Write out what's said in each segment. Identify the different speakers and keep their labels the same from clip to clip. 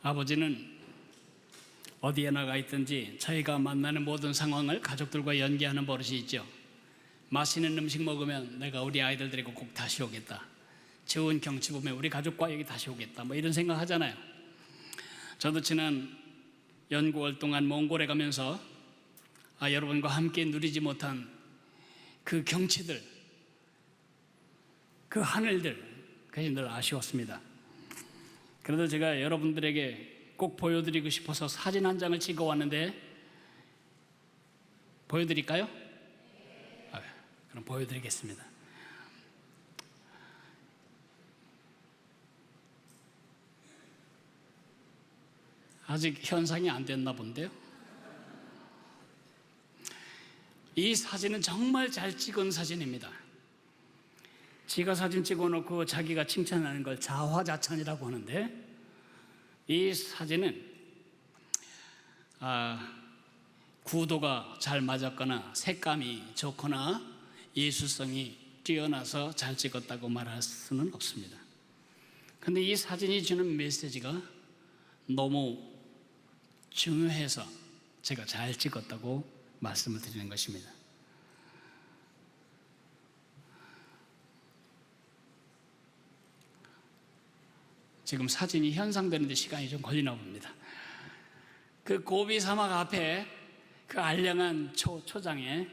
Speaker 1: 아버지는 어디에 나가 있든지 저희가 만나는 모든 상황을 가족들과 연기하는 버릇이 있죠. 맛있는 음식 먹으면 내가 우리 아이들 데리고 꼭 다시 오겠다. 좋은 경치 보면 우리 가족과 여기 다시 오겠다. 뭐 이런 생각 하잖아요. 저도 지난 연구월 동안 몽골에 가면서 여러분과 함께 누리지 못한 그 경치들, 그 하늘들, 그게 늘 아쉬웠습니다. 그래도 제가 여러분들에게 꼭 보여드리고 싶어서 사진 한 장을 찍어 왔는데 보여드릴까요? 그럼 보여드리겠습니다. 아직 현상이 안 됐나 본데요. 이 사진은 정말 잘 찍은 사진입니다. 지가 사진 찍어놓고 자기가 칭찬하는 걸 자화자찬이라고 하는데, 이 사진은 구도가 잘 맞았거나 색감이 좋거나 예술성이 뛰어나서 잘 찍었다고 말할 수는 없습니다. 그런데 이 사진이 주는 메시지가 너무 중요해서 제가 잘 찍었다고 말씀을 드리는 것입니다. 지금 사진이 현상되는데 시간이 좀 걸리나 봅니다. 그 고비 사막 앞에 그 알량한 초장에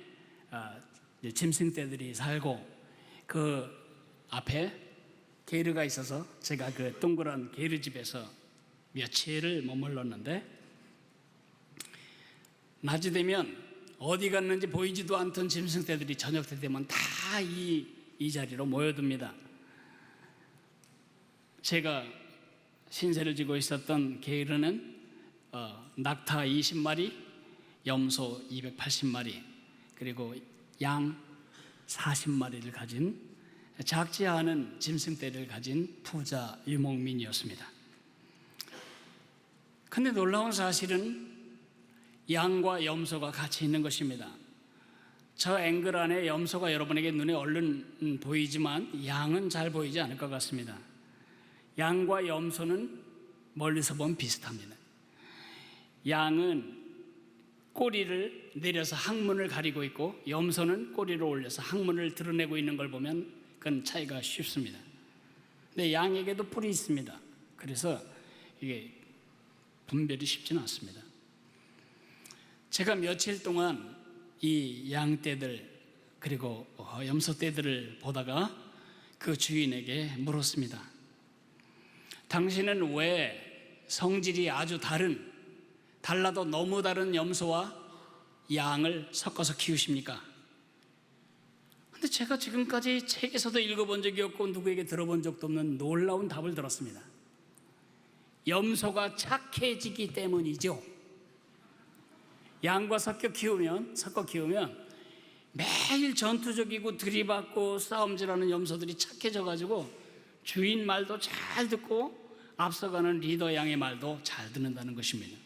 Speaker 1: 짐승떼들이 살고 그 앞에 게르가 있어서 제가 그 동그란 게르집에서 며칠을 머물렀는데, 낮이 되면 어디 갔는지 보이지도 않던 짐승떼들이 저녁 때 되면 다 이 자리로 모여듭니다. 제가 신세를 지고 있었던 게르는 낙타 20마리, 염소 280마리, 그리고 양 40마리를 가진 작지 않은 짐승떼를 가진 부자 유목민이었습니다. 그런데 놀라운 사실은 양과 염소가 같이 있는 것입니다. 저 앵글 안에 염소가 여러분에게 눈에 얼른 보이지만 양은 잘 보이지 않을 것 같습니다. 양과 염소는 멀리서 보면 비슷합니다. 양은 꼬리를 내려서 항문을 가리고 있고, 염소는 꼬리를 올려서 항문을 드러내고 있는 걸 보면 그건 차이가 쉽습니다. 근데 양에게도 뿔이 있습니다. 그래서 이게 분별이 쉽지는 않습니다. 제가 며칠 동안 이 양떼들 그리고 염소떼들을 보다가 그 주인에게 물었습니다. 당신은 왜 성질이 아주 달라도 너무 다른 염소와 양을 섞어서 키우십니까? 근데 제가 지금까지 책에서도 읽어본 적이 없고 누구에게 들어본 적도 없는 놀라운 답을 들었습니다. 염소가 착해지기 때문이죠. 양과 섞어 키우면 매일 전투적이고 들이받고 싸움질하는 염소들이 착해져가지고 주인 말도 잘 듣고 앞서가는 리더 양의 말도 잘 듣는다는 것입니다.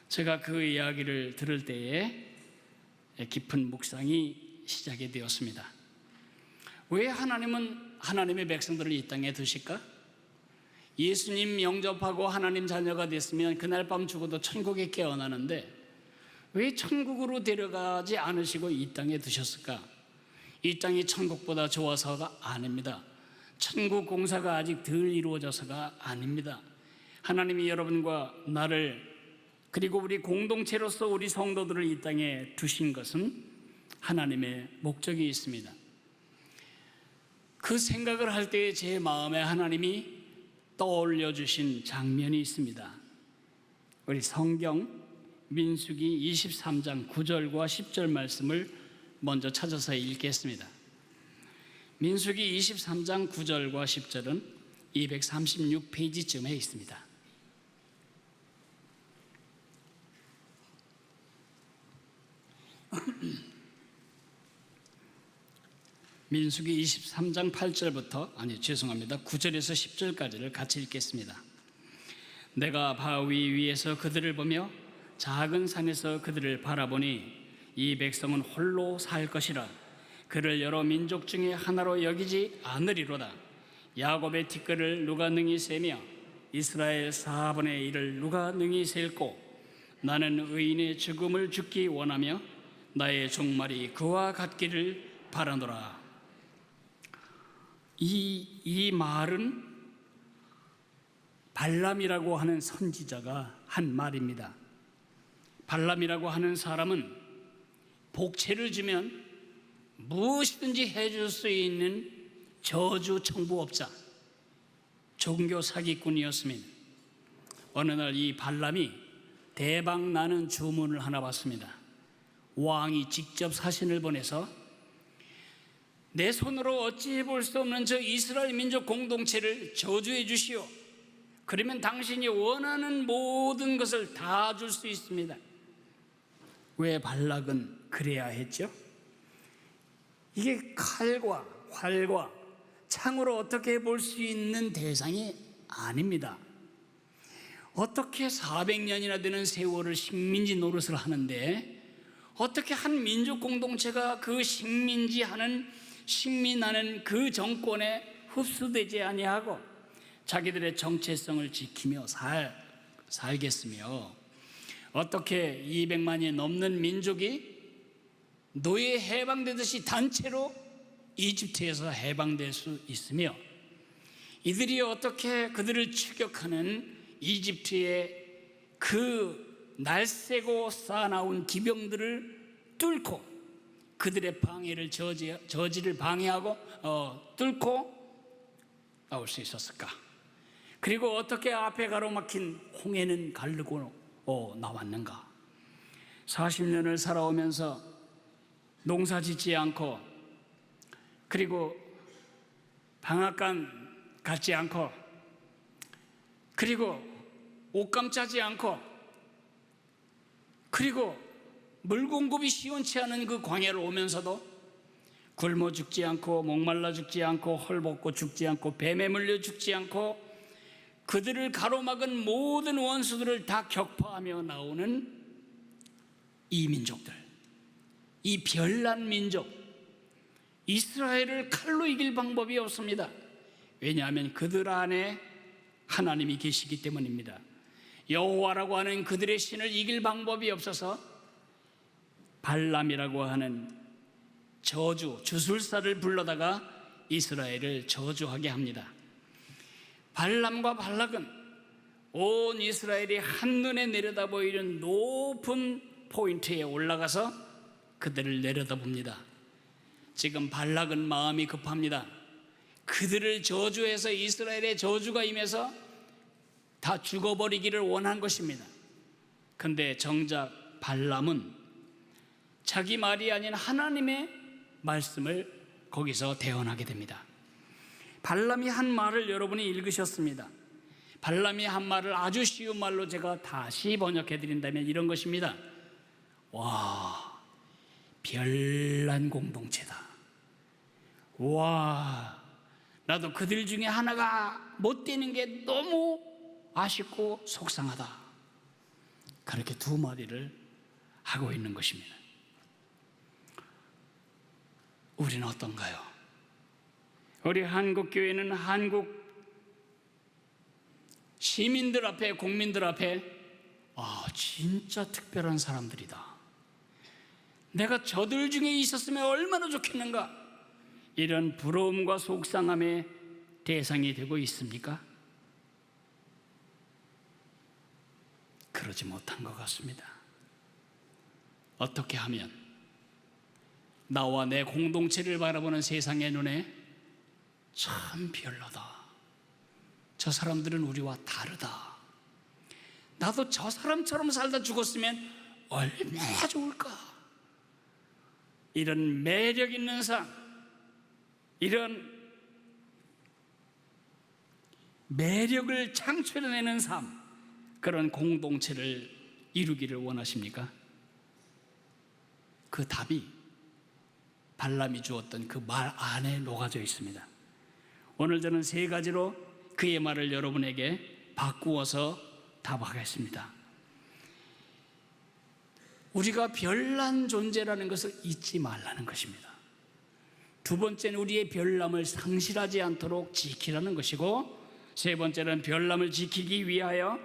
Speaker 1: 제가 그 이야기를 들을 때에 깊은 묵상이 시작이 되었습니다. 왜 하나님은 하나님의 백성들을 이 땅에 두실까? 예수님 영접하고 하나님 자녀가 됐으면 그날 밤 죽어도 천국에 깨어나는데 왜 천국으로 데려가지 않으시고 이 땅에 두셨을까? 이 땅이 천국보다 좋아서가 아닙니다. 천국 공사가 아직 덜 이루어져서가 아닙니다. 하나님이 여러분과 나를 그리고 우리 공동체로서 우리 성도들을 이 땅에 두신 것은 하나님의 목적이 있습니다. 그 생각을 할 때에 제 마음에 하나님이 떠올려 주신 장면이 있습니다. 우리 성경 민수기 23장 9절과 10절 말씀을 먼저 찾아서 읽겠습니다. 민수기 23장 9절과 10절은 236페이지쯤에 있습니다. 민수기 23장 8절부터 9절에서 10절까지를 같이 읽겠습니다. 내가 바위 위에서 그들을 보며 작은 산에서 그들을 바라보니 이 백성은 홀로 살 것이라. 그를 여러 민족 중에 하나로 여기지 않으리로다. 야곱의 티끌을 누가 능히 세며 이스라엘 4분의 1을 누가 능히 셀고 나는 의인의 죽음을 죽기 원하며 나의 종말이 그와 같기를 바라노라. 이 말은 발람이라고 하는 선지자가 한 말입니다. 발람이라고 하는 사람은 복채를 주면 무엇이든지 해줄 수 있는 저주 청부업자, 종교 사기꾼이었습니다. 어느 날 이 발람이 대박 나는 주문을 하나 받습니다. 왕이 직접 사신을 보내서 내 손으로 어찌해 볼 수 없는 저 이스라엘 민족 공동체를 저주해 주시오. 그러면 당신이 원하는 모든 것을 다 줄 수 있습니다. 왜 발락은 그래야 했죠? 이게 칼과 활과 창으로 어떻게 볼 수 있는 대상이 아닙니다. 어떻게 400년이나 되는 세월을 식민지 노릇을 하는데 어떻게 한 민족 공동체가 그 식민하는 그 정권에 흡수되지 아니하고 자기들의 정체성을 지키며 살겠으며 어떻게 200만이 넘는 민족이 노예 해방되듯이 단체로 이집트에서 해방될 수 있으며 이들이 어떻게 그들을 추격하는 이집트의 그 날새고 쌓아나온 기병들을 뚫고 그들의 방해를 저지를 방해하고 뚫고 나올 수 있었을까? 그리고 어떻게 앞에 가로막힌 홍해는 가르고 나왔는가? 40년을 살아오면서 농사 짓지 않고 그리고 방앗간 갖지 않고 그리고 옷감 짜지 않고 그리고 물 공급이 시원치 않은 그 광야를 오면서도 굶어 죽지 않고 목말라 죽지 않고 헐벗고 죽지 않고 뱀에 물려 죽지 않고 그들을 가로막은 모든 원수들을 다 격파하며 나오는 이 민족들, 이 별난 민족, 이스라엘을 칼로 이길 방법이 없습니다. 왜냐하면 그들 안에 하나님이 계시기 때문입니다. 여호와라고 하는 그들의 신을 이길 방법이 없어서 발람이라고 하는 주술사를 불러다가 이스라엘을 저주하게 합니다. 발람과 발락은 온 이스라엘이 한눈에 내려다 보이는 높은 포인트에 올라가서 그들을 내려다봅니다. 지금 발락은 마음이 급합니다. 그들을 저주해서 이스라엘의 저주가 임해서 다 죽어버리기를 원한 것입니다. 그런데 정작 발람은 자기 말이 아닌 하나님의 말씀을 거기서 대언하게 됩니다. 발람이 한 말을 여러분이 읽으셨습니다. 발람이 한 말을 아주 쉬운 말로 제가 다시 번역해 드린다면 이런 것입니다. 와, 별난 공동체다. 와, 나도 그들 중에 하나가 못 되는 게 너무 아쉽고 속상하다. 그렇게 두 마디를 하고 있는 것입니다. 우리는 어떤가요? 우리 한국교회는 한국 시민들 앞에, 국민들 앞에 진짜 특별한 사람들이다. 내가 저들 중에 있었으면 얼마나 좋겠는가? 이런 부러움과 속상함의 대상이 되고 있습니까? 그러지 못한 것 같습니다. 어떻게 하면 나와 내 공동체를 바라보는 세상의 눈에 참 별나다. 저 사람들은 우리와 다르다. 나도 저 사람처럼 살다 죽었으면 얼마나 좋을까. 이런 매력 있는 삶, 이런 매력을 창출해내는 삶, 그런 공동체를 이루기를 원하십니까? 그 답이 발람이 주었던 그 말 안에 녹아져 있습니다. 오늘 저는 세 가지로 그의 말을 여러분에게 바꾸어서 답하겠습니다. 우리가 별난 존재라는 것을 잊지 말라는 것입니다. 두 번째는 우리의 별남을 상실하지 않도록 지키라는 것이고, 세 번째는 별남을 지키기 위하여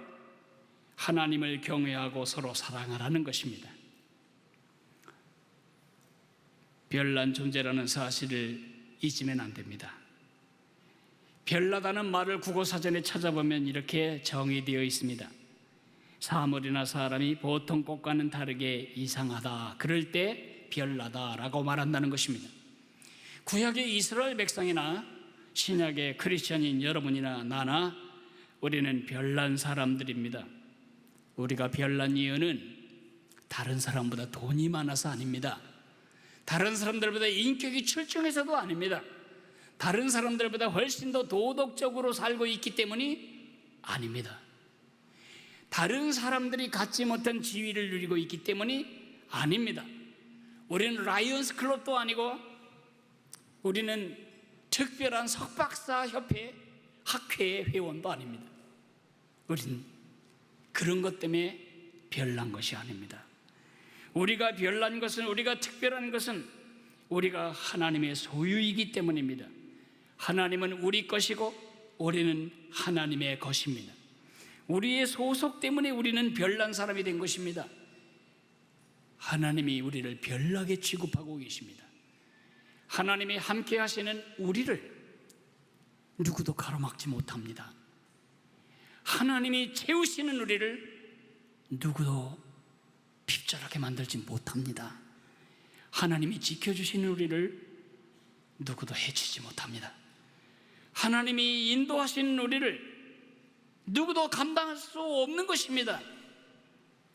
Speaker 1: 하나님을 경외하고 서로 사랑하라는 것입니다. 별난 존재라는 사실을 잊으면 안 됩니다. 별나다는 말을 국어사전에 찾아보면 이렇게 정의되어 있습니다. 사물이나 사람이 보통 것과는 다르게 이상하다, 그럴 때 별나다라고 말한다는 것입니다. 구약의 이스라엘 백성이나 신약의 크리스천인 여러분이나 나나 우리는 별난 사람들입니다. 우리가 별난 이유는 다른 사람보다 돈이 많아서 아닙니다. 다른 사람들보다 인격이 출중해서도 아닙니다. 다른 사람들보다 훨씬 더 도덕적으로 살고 있기 때문이 아닙니다. 다른 사람들이 갖지 못한 지위를 누리고 있기 때문이 아닙니다. 우리는 라이언스 클럽도 아니고 우리는 특별한 석박사 협회 학회의 회원도 아닙니다. 우리는 그런 것 때문에 별난 것이 아닙니다. 우리가 별난 것은, 우리가 특별한 것은 우리가 하나님의 소유이기 때문입니다. 하나님은 우리 것이고 우리는 하나님의 것입니다. 우리의 소속 때문에 우리는 별난 사람이 된 것입니다. 하나님이 우리를 별나게 취급하고 계십니다. 하나님이 함께 하시는 우리를 누구도 가로막지 못합니다. 하나님이 채우시는 우리를 누구도 핍절하게 만들지 못합니다. 하나님이 지켜주시는 우리를 누구도 해치지 못합니다. 하나님이 인도하시는 우리를 누구도 감당할 수 없는 것입니다.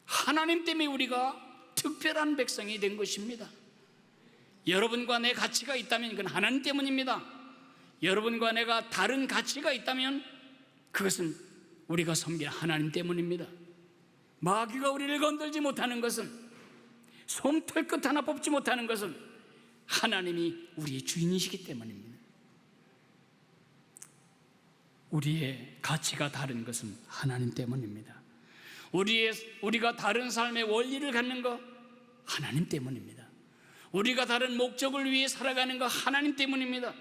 Speaker 1: 하나님 때문에 우리가 특별한 백성이 된 것입니다. 여러분과 내 가치가 있다면 그건 하나님 때문입니다. 여러분과 내가 다른 가치가 있다면 그것은 우리가 섬기는 하나님 때문입니다. 마귀가 우리를 건들지 못하는 것은, 솜털끝 하나 뽑지 못하는 것은 하나님이 우리의 주인이시기 때문입니다. 우리의 가치가 다른 것은 하나님 때문입니다. 우리가 다른 삶의 원리를 갖는 것 하나님 때문입니다. 우리가 다른 목적을 위해 살아가는 것 하나님 때문입니다.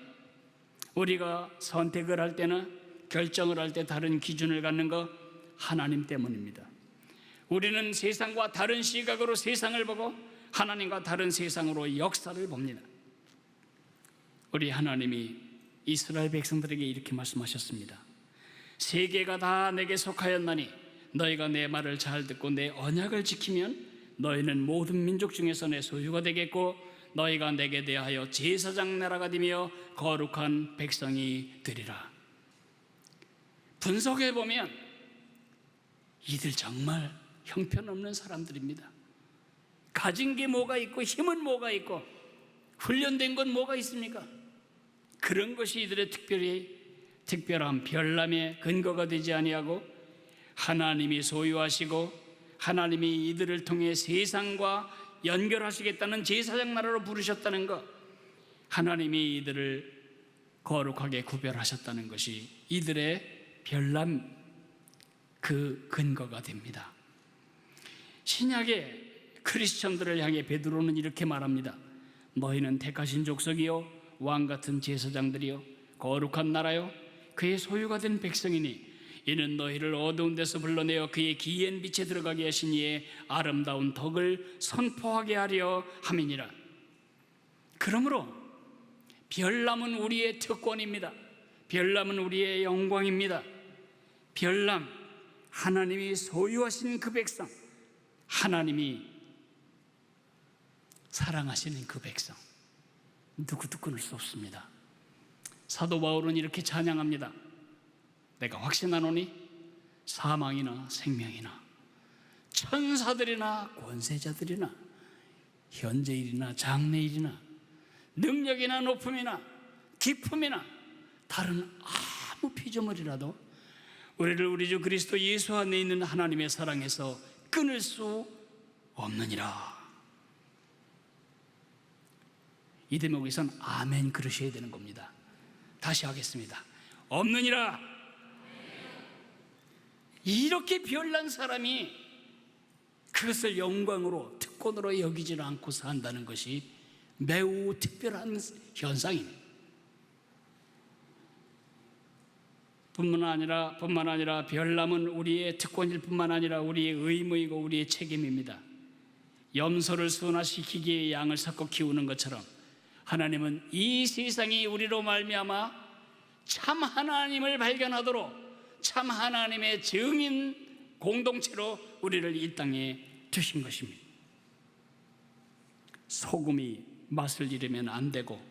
Speaker 1: 우리가 선택을 할 때나 결정을 할 때 다른 기준을 갖는 것 하나님 때문입니다. 우리는 세상과 다른 시각으로 세상을 보고 하나님과 다른 세상으로 역사를 봅니다. 우리 하나님이 이스라엘 백성들에게 이렇게 말씀하셨습니다. 세계가 다 내게 속하였나니 너희가 내 말을 잘 듣고 내 언약을 지키면 너희는 모든 민족 중에서 내 소유가 되겠고 너희가 내게 대하여 제사장 나라가 되며 거룩한 백성이 되리라. 분석해 보면 이들 정말 형편없는 사람들입니다. 가진 게 뭐가 있고 힘은 뭐가 있고 훈련된 건 뭐가 있습니까? 그런 것이 이들의 특별한 별남의 근거가 되지 아니하고 하나님이 소유하시고 하나님이 이들을 통해 세상과 연결하시겠다는 제사장 나라로 부르셨다는 것, 하나님이 이들을 거룩하게 구별하셨다는 것이 이들의 별남 그 근거가 됩니다. 신약의 크리스천들을 향해 베드로는 이렇게 말합니다. 너희는 택하신 족속이요 왕같은 제사장들이요 거룩한 나라요 그의 소유가 된 백성이니 이는 너희를 어두운 데서 불러내어 그의 기이한 빛에 들어가게 하신 이의 아름다운 덕을 선포하게 하려 함이니라. 그러므로 별남은 우리의 특권입니다. 별남은 우리의 영광입니다. 별남, 하나님이 소유하신 그 백성, 하나님이 사랑하시는 그 백성, 누구도 끊을 수 없습니다. 사도 바울은 이렇게 찬양합니다. 내가 확신하노니 사망이나 생명이나 천사들이나 권세자들이나 현재일이나 장래일이나 능력이나 높음이나 기품이나 다른 아무 피조물이라도 우리를 우리 주 그리스도 예수 안에 있는 하나님의 사랑에서 끊을 수 없느니라. 이 대목에선 아멘 그러셔야 되는 겁니다. 다시 하겠습니다. 없느니라. 이렇게 별난 사람이 그것을 영광으로 특권으로 여기지 않고 산다는 것이 매우 특별한 현상입니다. 뿐만 아니라 별남은 우리의 특권일 뿐만 아니라 우리의 의무이고 우리의 책임입니다. 염소를 순화시키기에 양을 섞어 키우는 것처럼 하나님은 이 세상이 우리로 말미암아 참 하나님을 발견하도록 참 하나님의 증인 공동체로 우리를 이 땅에 두신 것입니다. 소금이 맛을 잃으면 안 되고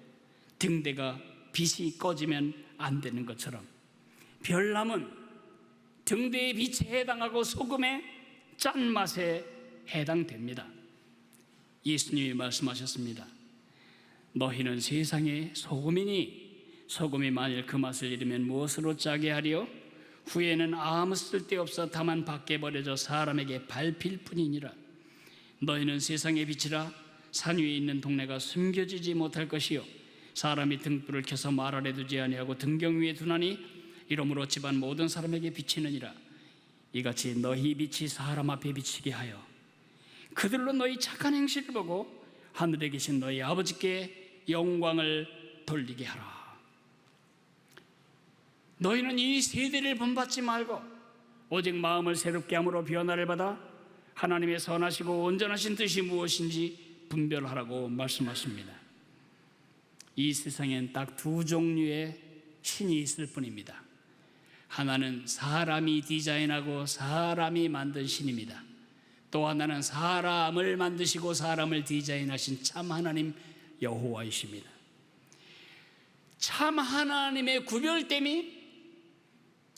Speaker 1: 등대가 빛이 꺼지면 안 되는 것처럼 별남은 등대의 빛에 해당하고 소금의 짠맛에 해당됩니다. 예수님이 말씀하셨습니다. 너희는 세상의 소금이니 소금이 만일 그 맛을 잃으면 무엇으로 짜게 하리요? 후에는 아무 쓸데없어 다만 밖에 버려져 사람에게 밟힐 뿐이니라. 너희는 세상의 빛이라. 산 위에 있는 동네가 숨겨지지 못할 것이요 사람이 등불을 켜서 말 아래 두지 아니하고 등경 위에 두나니 이러므로 집안 모든 사람에게 비치느니라. 이같이 너희 빛이 사람 앞에 비치게 하여 그들로 너희 착한 행실을 보고 하늘에 계신 너희 아버지께 영광을 돌리게 하라. 너희는 이 세대를 본받지 말고 오직 마음을 새롭게 함으로 변화를 받아 하나님의 선하시고 온전하신 뜻이 무엇인지 분별하라고 말씀하십니다. 이 세상엔 딱 두 종류의 신이 있을 뿐입니다. 하나는 사람이 디자인하고 사람이 만든 신입니다. 또 하나는 사람을 만드시고 사람을 디자인하신 참 하나님 여호와이십니다. 참 하나님의 구별됨이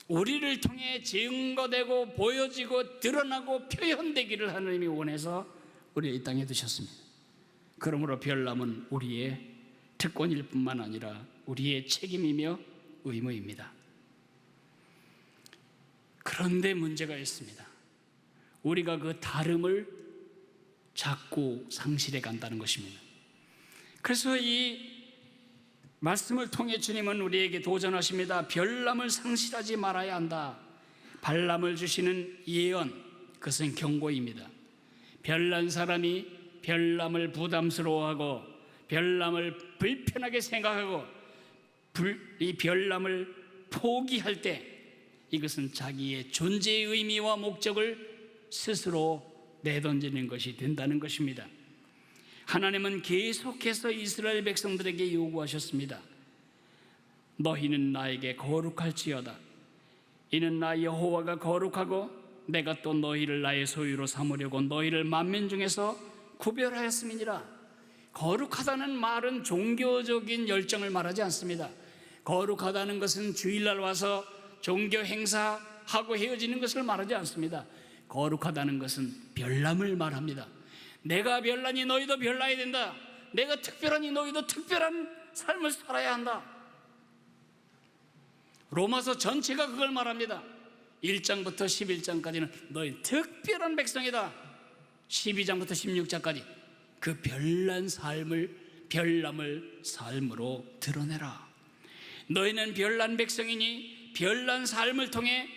Speaker 1: 우리를 통해 증거되고 보여지고 드러나고 표현되기를 하나님이 원해서 우리 이 땅에 두셨습니다. 그러므로 별남은 우리의 특권일 뿐만 아니라 우리의 책임이며 의무입니다. 그런데 문제가 있습니다. 우리가 그 다름을 자꾸 상실해 간다는 것입니다. 그래서 이 말씀을 통해 주님은 우리에게 도전하십니다. 별남을 상실하지 말아야 한다. 발람을 주시는 예언, 그것은 경고입니다. 별난 사람이 별남을 부담스러워하고 별남을 불편하게 생각하고 이 별남을 포기할 때 이것은 자기의 존재의 의미와 목적을 스스로 내던지는 것이 된다는 것입니다. 하나님은 계속해서 이스라엘 백성들에게 요구하셨습니다. 너희는 나에게 거룩할지어다. 이는 나 여호와가 거룩하고 내가 또 너희를 나의 소유로 삼으려고 너희를 만민 중에서 구별하였음이니라. 거룩하다는 말은 종교적인 열정을 말하지 않습니다. 거룩하다는 것은 주일날 와서 종교 행사하고 헤어지는 것을 말하지 않습니다. 거룩하다는 것은 별남을 말합니다. 내가 별나니 너희도 별나야 된다. 내가 특별하니 너희도 특별한 삶을 살아야 한다. 로마서 전체가 그걸 말합니다. 1장부터 11장까지는 너희 특별한 백성이다. 12장부터 16장까지 그 별난 삶을 별남을 삶으로 드러내라. 너희는 별난 백성이니 별난 삶을 통해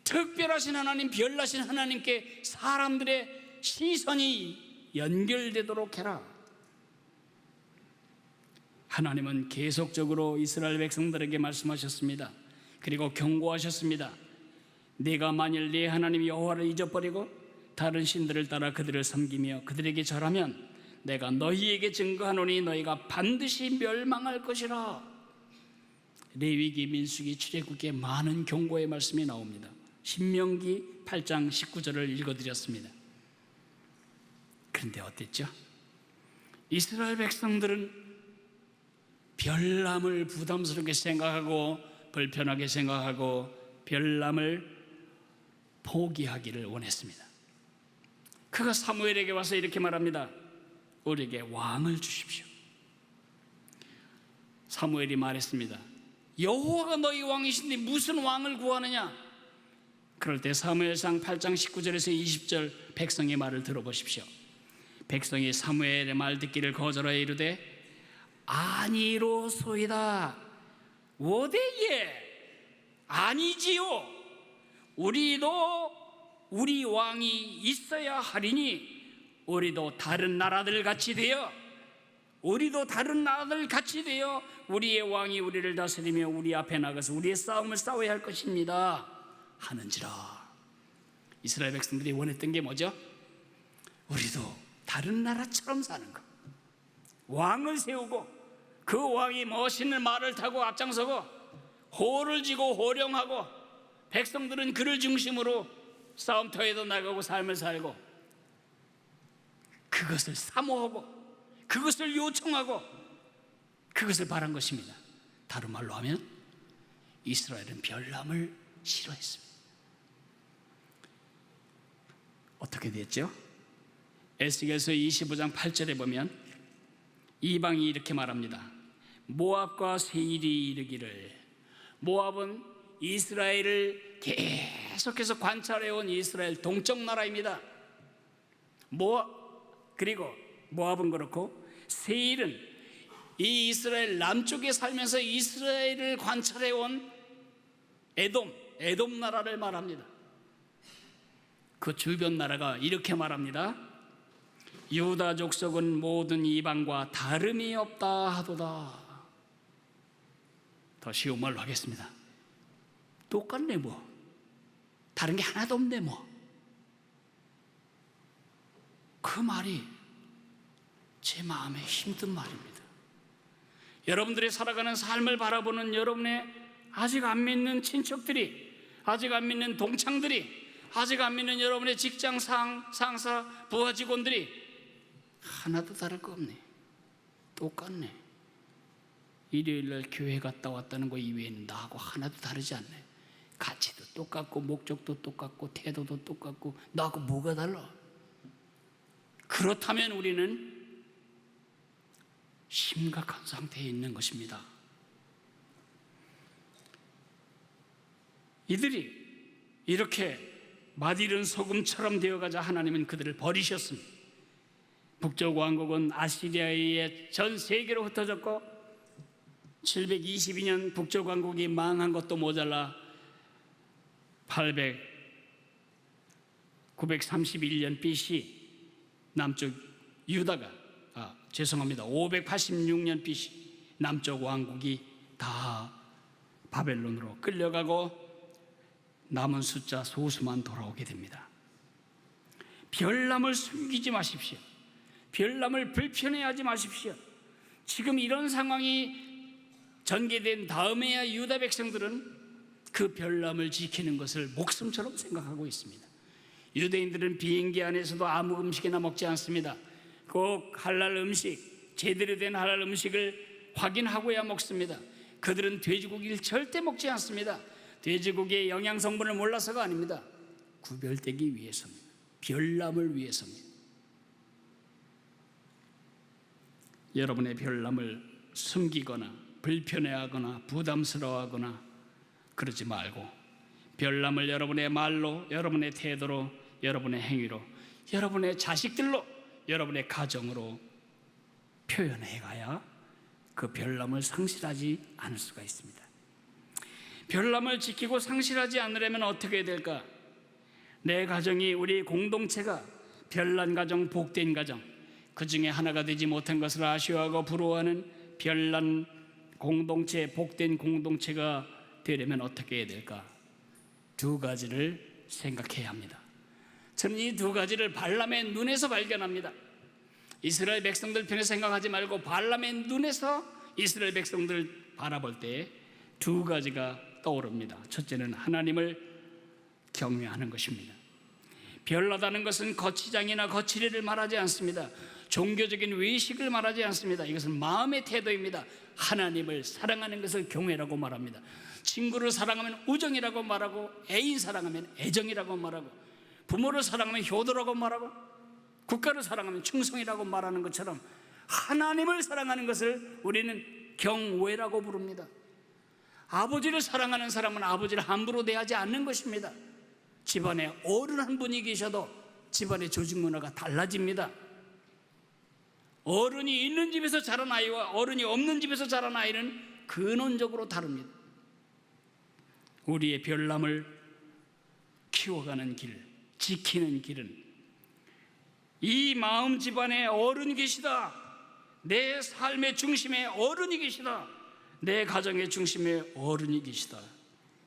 Speaker 1: 특별하신 하나님, 별나신 하나님께 사람들의 시선이 연결되도록 해라. 하나님은 계속적으로 이스라엘 백성들에게 말씀하셨습니다. 그리고 경고하셨습니다. 네가 만일 네 하나님 여호와를 잊어버리고 다른 신들을 따라 그들을 섬기며 그들에게 절하면 내가 너희에게 증거하노니 너희가 반드시 멸망할 것이라. 레위기, 민수기, 출애굽기에 많은 경고의 말씀이 나옵니다. 신명기 8장 19절을 읽어드렸습니다. 그런데 어땠죠? 이스라엘 백성들은 별남을 부담스럽게 생각하고 불편하게 생각하고 별남을 포기하기를 원했습니다. 그가 사무엘에게 와서 이렇게 말합니다. 우리에게 왕을 주십시오. 사무엘이 말했습니다. 여호와가 너희 왕이신데 무슨 왕을 구하느냐? 그럴 때 사무엘상 8장 19절에서 20절 백성의 말을 들어보십시오. 백성이 사무엘의 말 듣기를 거절하여 이르되 아니로소이다. 오대예 아니지요. 우리도 우리 왕이 있어야 하리니 우리도 다른 나라들 같이 되어 우리도 다른 나라들 같이 되어 우리의 왕이 우리를 다스리며 우리 앞에 나가서 우리의 싸움을 싸워야 할 것입니다 하는지라. 이스라엘 백성들이 원했던 게 뭐죠? 우리도 다른 나라처럼 사는 것, 왕을 세우고 그 왕이 멋있는 말을 타고 앞장서고 호를 지고 호령하고 백성들은 그를 중심으로 싸움터에도 나가고 삶을 살고 그것을 사모하고 그것을 요청하고 그것을 바란 것입니다. 다른 말로 하면 이스라엘은 별남을 싫어했습니다. 어떻게 됐죠? 에스겔서 25장 8절에 보면 이방이 이렇게 말합니다. 모압과 세일이 이르기를, 모압은 이스라엘을 계속해서 관찰해온 이스라엘 동쪽 나라입니다. 그리고 모압은 그렇고 세일은 이 이스라엘 남쪽에 살면서 이스라엘을 관찰해온 에돔 나라를 말합니다. 그 주변 나라가 이렇게 말합니다. 유다 족속은 모든 이방과 다름이 없다 하도다. 더 쉬운 말로 하겠습니다. 똑같네 뭐. 다른 게 하나도 없네 뭐. 그 말이 제 마음에 힘든 말입니다. 여러분들이 살아가는 삶을 바라보는 여러분의 아직 안 믿는 친척들이, 아직 안 믿는 동창들이, 아직 안 믿는 여러분의 직장 상사, 부하 직원들이 하나도 다를 거 없네. 똑같네. 일요일날 교회 갔다 왔다는 거 이외에는 나하고 하나도 다르지 않네. 가치도 똑같고 목적도 똑같고 태도도 똑같고 나하고 뭐가 달라? 그렇다면 우리는 심각한 상태에 있는 것입니다. 이들이 이렇게 맛이른 소금처럼 되어가자 하나님은 그들을 버리셨습니다. 북쪽 왕국은 아시리아에 의해 전 세계로 흩어졌고 722년 북쪽 왕국이 망한 것도 모자라 931년 BC 남쪽 유다가 586년 BC 남쪽 왕국이 다 바벨론으로 끌려가고 남은 숫자 소수만 돌아오게 됩니다. 별남을 숨기지 마십시오. 별남을 불편해하지 마십시오. 지금 이런 상황이 전개된 다음에야 유다 백성들은 그 별남을 지키는 것을 목숨처럼 생각하고 있습니다. 유대인들은 비행기 안에서도 아무 음식이나 먹지 않습니다. 꼭 할랄 음식, 제대로 된 할랄 음식을 확인하고야 먹습니다. 그들은 돼지고기를 절대 먹지 않습니다. 돼지고기의 영양 성분을 몰라서가 아닙니다. 구별되기 위해서입니다. 별남을 위해서입니다. 여러분의 별남을 숨기거나 불편해하거나 부담스러워하거나 그러지 말고 별남을 여러분의 말로, 여러분의 태도로, 여러분의 행위로, 여러분의 자식들로, 여러분의 가정으로 표현해 가야 그 별남을 상실하지 않을 수가 있습니다. 별남을 지키고 상실하지 않으려면 어떻게 해야 될까? 내 가정이, 우리 공동체가 별난 가정, 복된 가정, 그 중에 하나가 되지 못한 것을 아쉬워하고 부러워하는 별난 공동체, 복된 공동체가 되려면 어떻게 해야 될까? 두 가지를 생각해야 합니다. 저는 이 두 가지를 발람의 눈에서 발견합니다. 이스라엘 백성들 편에 생각하지 말고 발람의 눈에서 이스라엘 백성들 바라볼 때 두 가지가 떠오릅니다. 첫째는 하나님을 경외하는 것입니다. 별나다는 것은 거치장이나 거치리를 말하지 않습니다. 종교적인 외식을 말하지 않습니다. 이것은 마음의 태도입니다. 하나님을 사랑하는 것을 경외라고 말합니다. 친구를 사랑하면 우정이라고 말하고, 애인 사랑하면 애정이라고 말하고, 부모를 사랑하면 효도라고 말하고, 국가를 사랑하면 충성이라고 말하는 것처럼 하나님을 사랑하는 것을 우리는 경외라고 부릅니다. 아버지를 사랑하는 사람은 아버지를 함부로 대하지 않는 것입니다. 집안에 어른 한 분이 계셔도 집안의 조직 문화가 달라집니다. 어른이 있는 집에서 자란 아이와 어른이 없는 집에서 자란 아이는 근원적으로 다릅니다. 우리의 별남을 키워가는 길, 지키는 길은 이 마음 집안에 어른 계시다, 내 삶의 중심에 어른이 계시다. 내 가정의 중심에 어른이 계시다.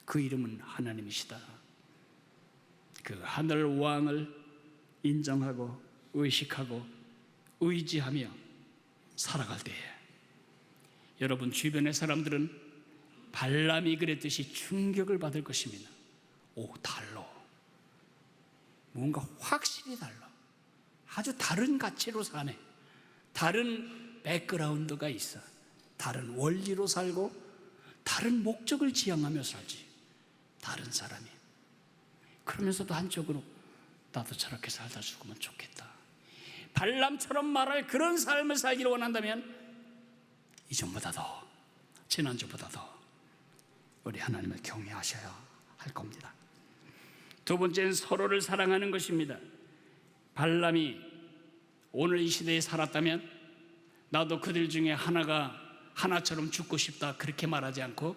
Speaker 1: 그 이름은 하나님이시다. 그 하늘 왕을 인정하고 의식하고 의지하며 살아갈 때에 여러분 주변의 사람들은 발람이 그랬듯이 충격을 받을 것입니다. 오, 달라. 뭔가 확실히 달라. 아주 다른 가치로 사네. 다른 백그라운드가 있어. 다른 원리로 살고 다른 목적을 지향하며 살지. 다른 사람이. 그러면서도 한쪽으로 나도 저렇게 살다 죽으면 좋겠다. 발람처럼 말할 그런 삶을 살기를 원한다면 이전보다 더, 지난주보다 더 우리 하나님을 경외하셔야 할 겁니다. 두 번째는 서로를 사랑하는 것입니다. 발람이 오늘 이 시대에 살았다면 나도 그들 중에 하나처럼 죽고 싶다 그렇게 말하지 않고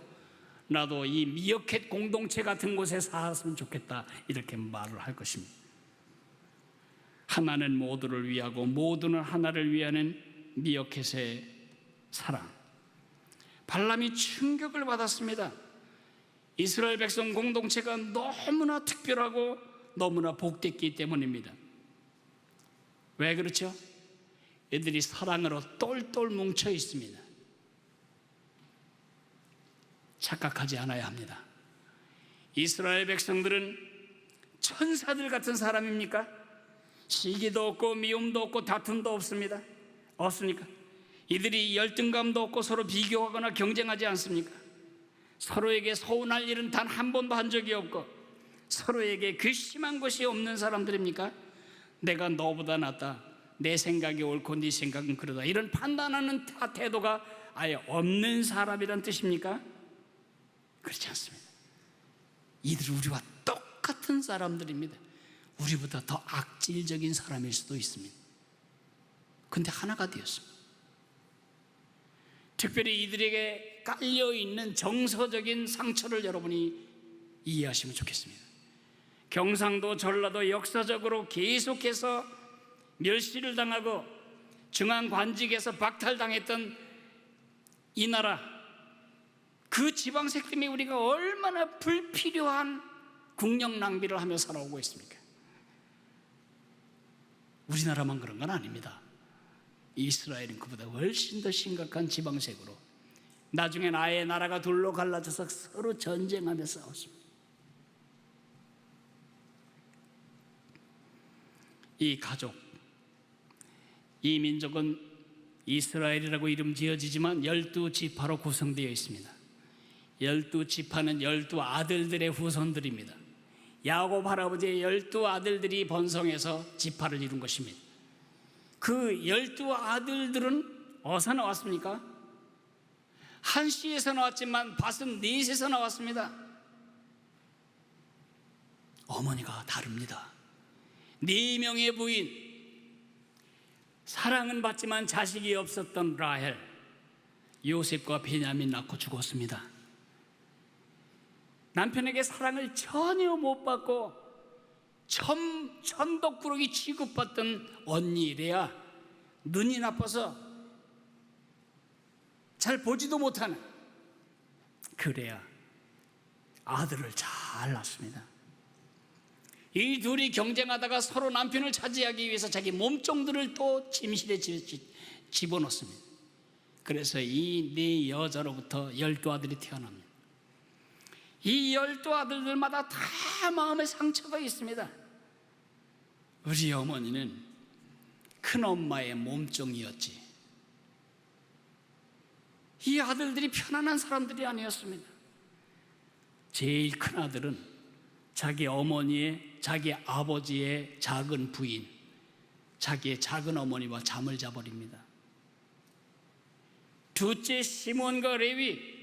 Speaker 1: 나도 이 미어캣 공동체 같은 곳에 살았으면 좋겠다 이렇게 말을 할 것입니다. 하나는 모두를 위하고 모두는 하나를 위하는 미어캣의 사랑. 발람이 충격을 받았습니다. 이스라엘 백성 공동체가 너무나 특별하고 너무나 복됐기 때문입니다. 왜 그렇죠? 애들이 사랑으로 똘똘 뭉쳐 있습니다. 착각하지 않아야 합니다. 이스라엘 백성들은 천사들 같은 사람입니까? 시기도 없고 미움도 없고 다툼도 없습니다. 없습니까? 이들이 열등감도 없고 서로 비교하거나 경쟁하지 않습니까? 서로에게 서운할 일은 단 한 번도 한 적이 없고 서로에게 괘씸한 것이 없는 사람들입니까? 내가 너보다 낫다, 내 생각이 옳고 네 생각은 그러다, 이런 판단하는 태도가 아예 없는 사람이란 뜻입니까? 그렇지 않습니다. 이들은 우리와 똑같은 사람들입니다. 우리보다 더 악질적인 사람일 수도 있습니다. 근데 하나가 되었습니다. 특별히 이들에게 깔려있는 정서적인 상처를 여러분이 이해하시면 좋겠습니다. 경상도 전라도 역사적으로 계속해서 멸시를 당하고 중앙관직에서 박탈당했던 이 나라, 그 지방색 때문에 우리가 얼마나 불필요한 국력 낭비를 하며 살아오고 있습니까? 우리나라만 그런 건 아닙니다. 이스라엘은 그보다 훨씬 더 심각한 지방색으로 나중엔 아예 나라가 둘로 갈라져서 서로 전쟁하며 싸웠습니다. 이 가족, 이 민족은 이스라엘이라고 이름 지어지지만 12지파로 구성되어 있습니다. 12지파는 12아들들의 후손들입니다. 야곱 할아버지의 12아들들이 번성해서 지파를 이룬 것입니다. 그 12아들들은 어디서 나왔습니까? 한 씨에서 나왔지만 밭은 넷에서 나왔습니다. 어머니가 다릅니다. 4명의 부인, 사랑은 받지만 자식이 없었던 라헬, 요셉과 베냐민 낳고 죽었습니다. 남편에게 사랑을 전혀 못 받고 천덕꾸러기 취급받던 언니 레아, 눈이 나빠서 잘 보지도 못하는 그 레아, 아들을 잘 낳습니다. 이 둘이 경쟁하다가 서로 남편을 차지하기 위해서 자기 몸종들을 또 침실에 집어넣습니다. 그래서 이 네 여자로부터 12아들이 태어납니다. 이 12아들들마다 다 마음의 상처가 있습니다. 우리 어머니는 큰엄마의 몸종이었지. 이 아들들이 편안한 사람들이 아니었습니다. 제일 큰 아들은 자기 어머니의, 자기 아버지의 작은 부인, 자기의 작은 어머니와 잠을 자버립니다. 둘째 시몬과 레위,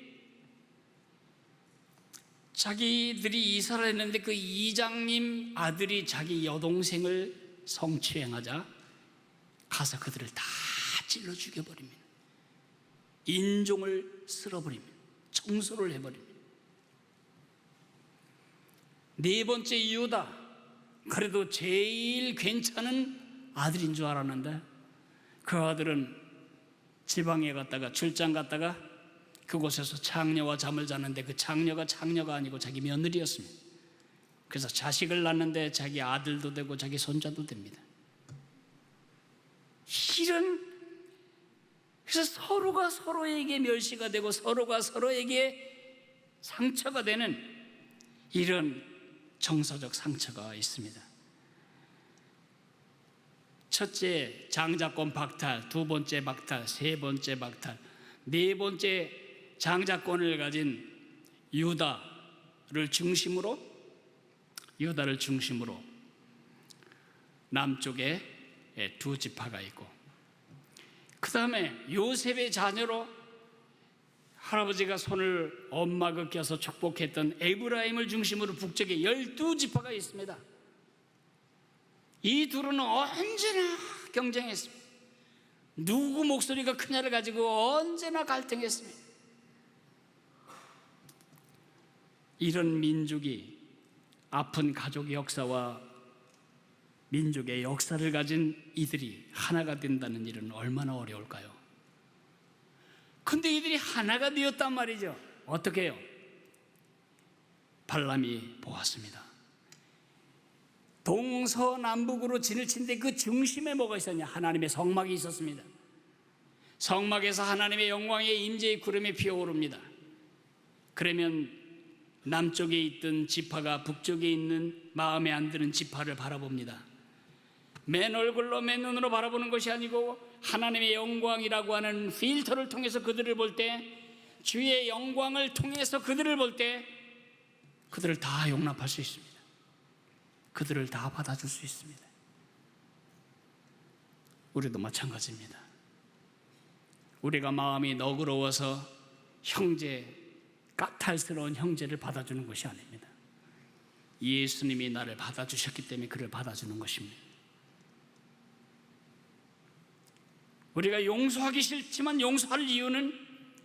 Speaker 1: 자기들이 이사를 했는데 그 이장님 아들이 자기 여동생을 성추행하자 가서 그들을 다 찔러 죽여버립니다. 인종을 쓸어버립니다. 청소를 해버립니다. 네 번째 유다, 그래도 제일 괜찮은 아들인 줄 알았는데 그 아들은 지방에 갔다가 출장 갔다가 그곳에서 장녀와 잠을 자는데 그 장녀가 아니고 자기 며느리였습니다. 그래서 자식을 낳는데 자기 아들도 되고 자기 손자도 됩니다. 그래서 서로가 서로에게 멸시가 되고 서로가 서로에게 상처가 되는 이런 정서적 상처가 있습니다. 첫째, 장자권 박탈, 두 번째 박탈, 세 번째 박탈, 네 번째 장자권을 가진 유다를 중심으로 남쪽에 두 지파가 있고, 그 다음에 요셉의 자녀로 할아버지가 손을 엄마가 껴서 축복했던 에브라임을 중심으로 북쪽에 12지파가 있습니다. 이 둘은 언제나 경쟁했습니다. 누구 목소리가 크냐를 가지고 언제나 갈등했습니다. 이런 민족이 아픈 가족 역사와 민족의 역사를 가진 이들이 하나가 된다는 일은 얼마나 어려울까요? 근데 이들이 하나가 되었단 말이죠. 어떻게 해요? 발람이 보았습니다. 동서남북으로 진을 친데 그 중심에 뭐가 있었냐? 하나님의 성막이 있었습니다. 성막에서 하나님의 영광의 임재의 구름이 피어오릅니다. 그러면 남쪽에 있던 지파가 북쪽에 있는 마음에 안 드는 지파를 바라봅니다. 맨 얼굴로 맨 눈으로 바라보는 것이 아니고 하나님의 영광이라고 하는 필터를 통해서 그들을 볼 때, 주의 영광을 통해서 그들을 볼 때 그들을 다 용납할 수 있습니다. 그들을 다 받아줄 수 있습니다. 우리도 마찬가지입니다. 우리가 마음이 너그러워서 까탈스러운 형제를 받아주는 것이 아닙니다. 예수님이 나를 받아주셨기 때문에 그를 받아주는 것입니다. 우리가 용서하기 싫지만 용서할 이유는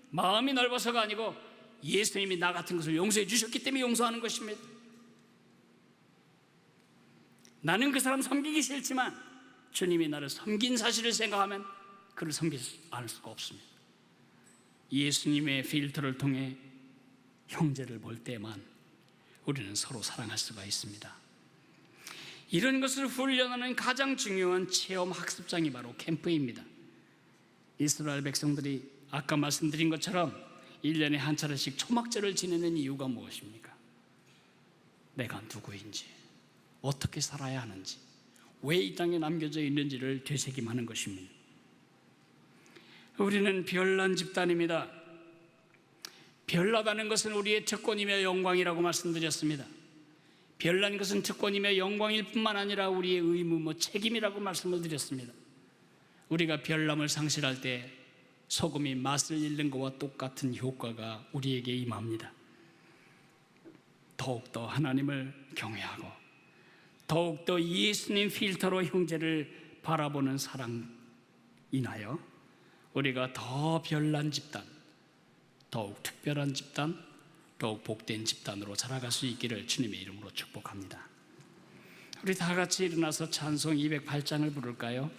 Speaker 1: 마음이 넓어서가 아니고 예수님이 나 같은 것을 용서해 주셨기 때문에 용서하는 것입니다. 나는 그 사람 섬기기 싫지만 주님이 나를 섬긴 사실을 생각하면 그를 섬기지 않을 수가 없습니다. 예수님의 필터를 통해 형제를 볼 때만 우리는 서로 사랑할 수가 있습니다. 이런 것을 훈련하는 가장 중요한 체험 학습장이 바로 캠프입니다. 이스라엘 백성들이 아까 말씀드린 것처럼 1년에 한 차례씩 초막절을 지내는 이유가 무엇입니까? 내가 누구인지, 어떻게 살아야 하는지, 왜 이 땅에 남겨져 있는지를 되새김하는 것입니다. 우리는 별난 집단입니다. 별나다는 것은 우리의 특권이며 영광이라고 말씀드렸습니다. 별난 것은 특권이며 영광일 뿐만 아니라 우리의 의무, 책임이라고 말씀을 드렸습니다. 우리가 별남을 상실할 때 소금이 맛을 잃는 것과 똑같은 효과가 우리에게 임합니다. 더욱더 하나님을 경외하고 더욱더 예수님 필터로 형제를 바라보는 사랑 인하여 우리가 더 별난 집단, 더욱 특별한 집단, 더욱 복된 집단으로 자라갈 수 있기를 주님의 이름으로 축복합니다. 우리 다 같이 일어나서 찬송 208장을 부를까요?